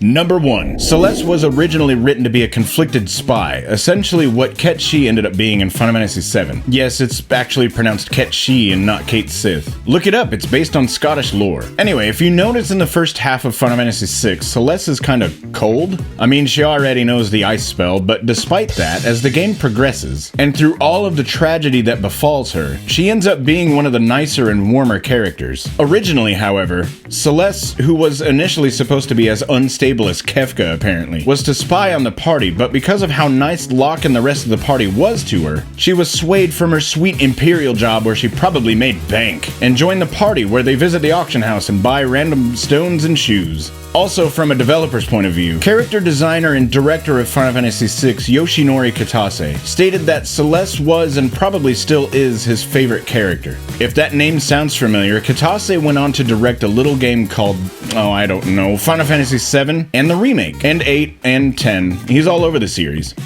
Number 1. Celeste was originally written to be a conflicted spy, essentially what Ketshi ended up being in Final Fantasy VII. Yes, it's actually pronounced Ketshi and not Kate Sith. Look it up, it's based on Scottish lore. Anyway, if you notice in the first half of Final Fantasy VI, Celeste is kinda cold. I mean, she already knows the ice spell, but despite that, as the game progresses, and through all of the tragedy that befalls her, she ends up being one of the nicer and warmer characters. Originally, however, Celeste, who was initially supposed to be as unstable as Kefka apparently, was to spy on the party, but because of how nice Locke and the rest of the party was to her, she was swayed from her sweet Imperial job where she probably made bank, and joined the party where they visit the auction house and buy random stones and shoes. Also, from a developer's point of view, character designer and director of Final Fantasy VI, Yoshinori Kitase, stated that Celeste was and probably still is his favorite character. If that name sounds familiar, Kitase went on to direct a little game called, I don't know, Final Fantasy VII, and the remake, and 8, and 10. He's all over the series.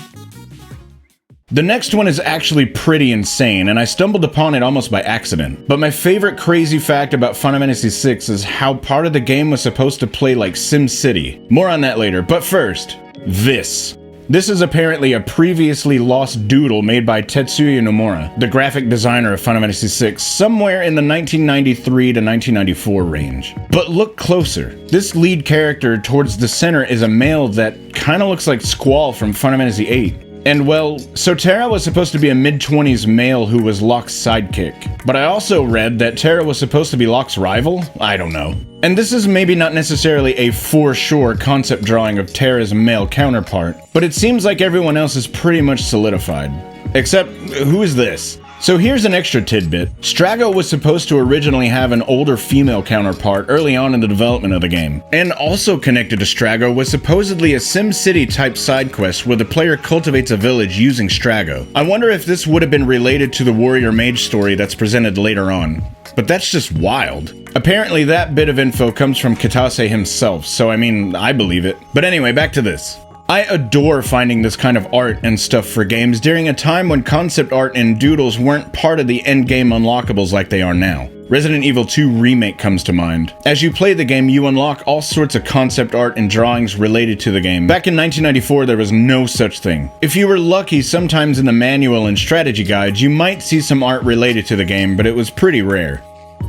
The next one is actually pretty insane, and I stumbled upon it almost by accident. But my favorite crazy fact about Final Fantasy VI is how part of the game was supposed to play like SimCity. More on that later, but first, this. This is apparently a previously lost doodle made by Tetsuya Nomura, the graphic designer of Final Fantasy VI, somewhere in the 1993 to 1994 range. But look closer. This lead character towards the center is a male that kinda looks like Squall from Final Fantasy VIII. And well, so Terra was supposed to be a mid-20s male who was Locke's sidekick. But I also read that Terra was supposed to be Locke's rival? I don't know. And this is maybe not necessarily a for sure concept drawing of Terra's male counterpart, but it seems like everyone else is pretty much solidified. Except, who is this? So here's an extra tidbit. Strago was supposed to originally have an older female counterpart early on in the development of the game. And also connected to Strago was supposedly a SimCity type side quest where the player cultivates a village using Strago. I wonder if this would have been related to the warrior mage story that's presented later on. But that's just wild. Apparently that bit of info comes from Kitase himself, so I mean, I believe it. But anyway, back to this. I adore finding this kind of art and stuff for games during a time when concept art and doodles weren't part of the endgame unlockables like they are now. Resident Evil 2 Remake comes to mind. As you play the game, you unlock all sorts of concept art and drawings related to the game. Back in 1994, there was no such thing. If you were lucky, sometimes in the manual and strategy guides, you might see some art related to the game, but it was pretty rare.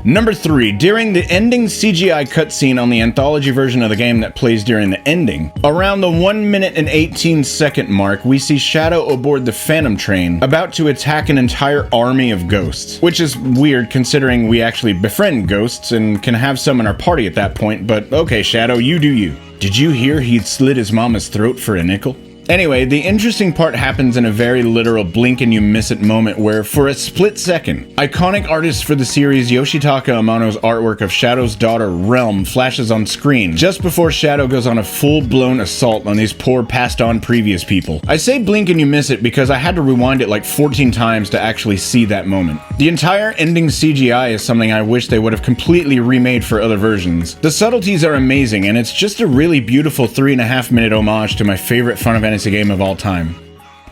Number 3, during the ending CGI cutscene on the anthology version of the game that plays during the ending, around the 1 minute and 18 second mark, we see Shadow aboard the Phantom train, about to attack an entire army of ghosts. Which is weird considering we actually befriend ghosts and can have some in our party at that point, but okay Shadow, you do you. Did you hear he'd slit his mama's throat for a nickel? Anyway, the interesting part happens in a very literal blink and you miss it moment where, for a split second, iconic artist for the series Yoshitaka Amano's artwork of Shadow's daughter Realm flashes on screen just before Shadow goes on a full-blown assault on these poor passed-on previous people. I say blink and you miss it because I had to rewind it like 14 times to actually see that moment. The entire ending CGI is something I wish they would have completely remade for other versions. The subtleties are amazing and it's just a really beautiful 3.5 minute homage to my favorite Final Fantasy game of all time.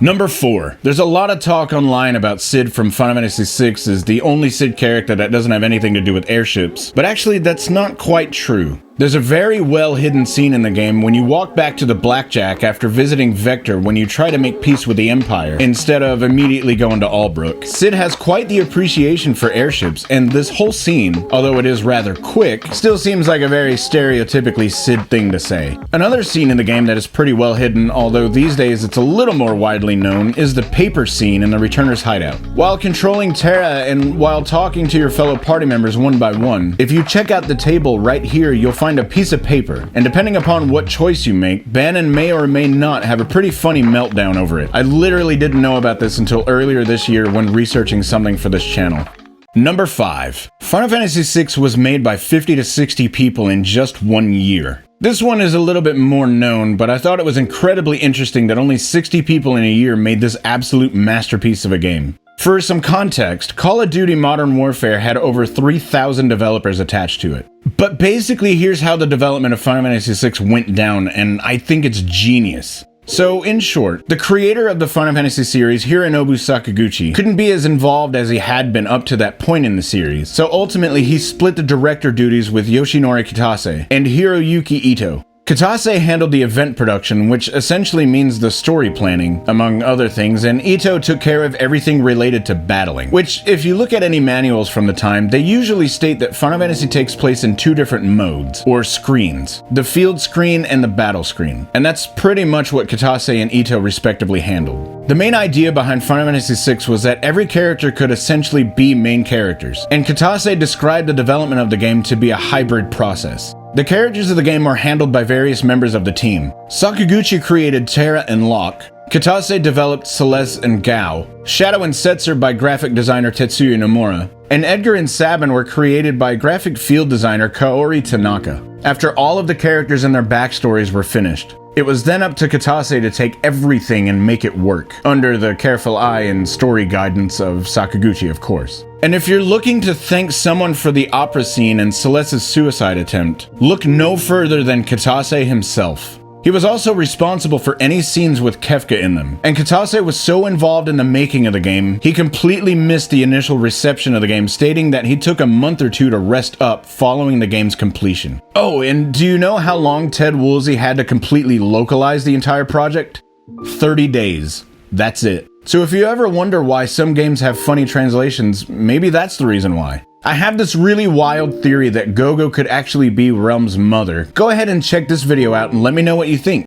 Number 4. There's a lot of talk online about Cid from Final Fantasy VI as the only Cid character that doesn't have anything to do with airships, but actually that's not quite true. There's a very well hidden scene in the game when you walk back to the Blackjack after visiting Vector when you try to make peace with the Empire, instead of immediately going to Albrook. Cid has quite the appreciation for airships, and this whole scene, although it is rather quick, still seems like a very stereotypically Cid thing to say. Another scene in the game that is pretty well hidden, although these days it's a little more widely known, is the paper scene in the Returner's hideout. While controlling Terra and while talking to your fellow party members one by one, if you check out the table right here, you'll find a piece of paper, and depending upon what choice you make, Bannon may or may not have a pretty funny meltdown over it. I literally didn't know about this until earlier this year when researching something for this channel. Number 5. Final Fantasy VI was made by 50 to 60 people in just 1 year. This one is a little bit more known, but I thought it was incredibly interesting that only 60 people in a year made this absolute masterpiece of a game. For some context, Call of Duty Modern Warfare had over 3,000 developers attached to it. But basically, here's how the development of Final Fantasy VI went down, and I think it's genius. So, in short, the creator of the Final Fantasy series, Hironobu Sakaguchi, couldn't be as involved as he had been up to that point in the series, so ultimately he split the director duties with Yoshinori Kitase and Hiroyuki Ito. Kitase handled the event production, which essentially means the story planning, among other things, and Ito took care of everything related to battling, which, if you look at any manuals from the time, they usually state that Final Fantasy takes place in two different modes, or screens, the field screen and the battle screen, and that's pretty much what Kitase and Ito respectively handled. The main idea behind Final Fantasy VI was that every character could essentially be main characters, and Kitase described the development of the game to be a hybrid process. The characters of the game are handled by various members of the team. Sakaguchi created TERRA and LOCKE, Kitase developed CELES and GAU, SHADOW and SETZER by graphic designer Tetsuya Nomura, and Edgar and Sabin were created by graphic field designer Kaori Tanaka. After all of the characters and their backstories were finished, it was then up to Kitase to take everything and make it work, under the careful eye and story guidance of Sakaguchi, of course. And if you're looking to thank someone for the opera scene and Celeste's suicide attempt, look no further than Kitase himself. He was also responsible for any scenes with Kefka in them, and Kitase was so involved in the making of the game, he completely missed the initial reception of the game, stating that he took a month or two to rest up following the game's completion. Oh, and do you know how long Ted Woolsey had to completely localize the entire project? 30 days. That's it. So if you ever wonder why some games have funny translations, maybe that's the reason why. I have this really wild theory that Gogo could actually be Realm's mother. Go ahead and check this video out and let me know what you think.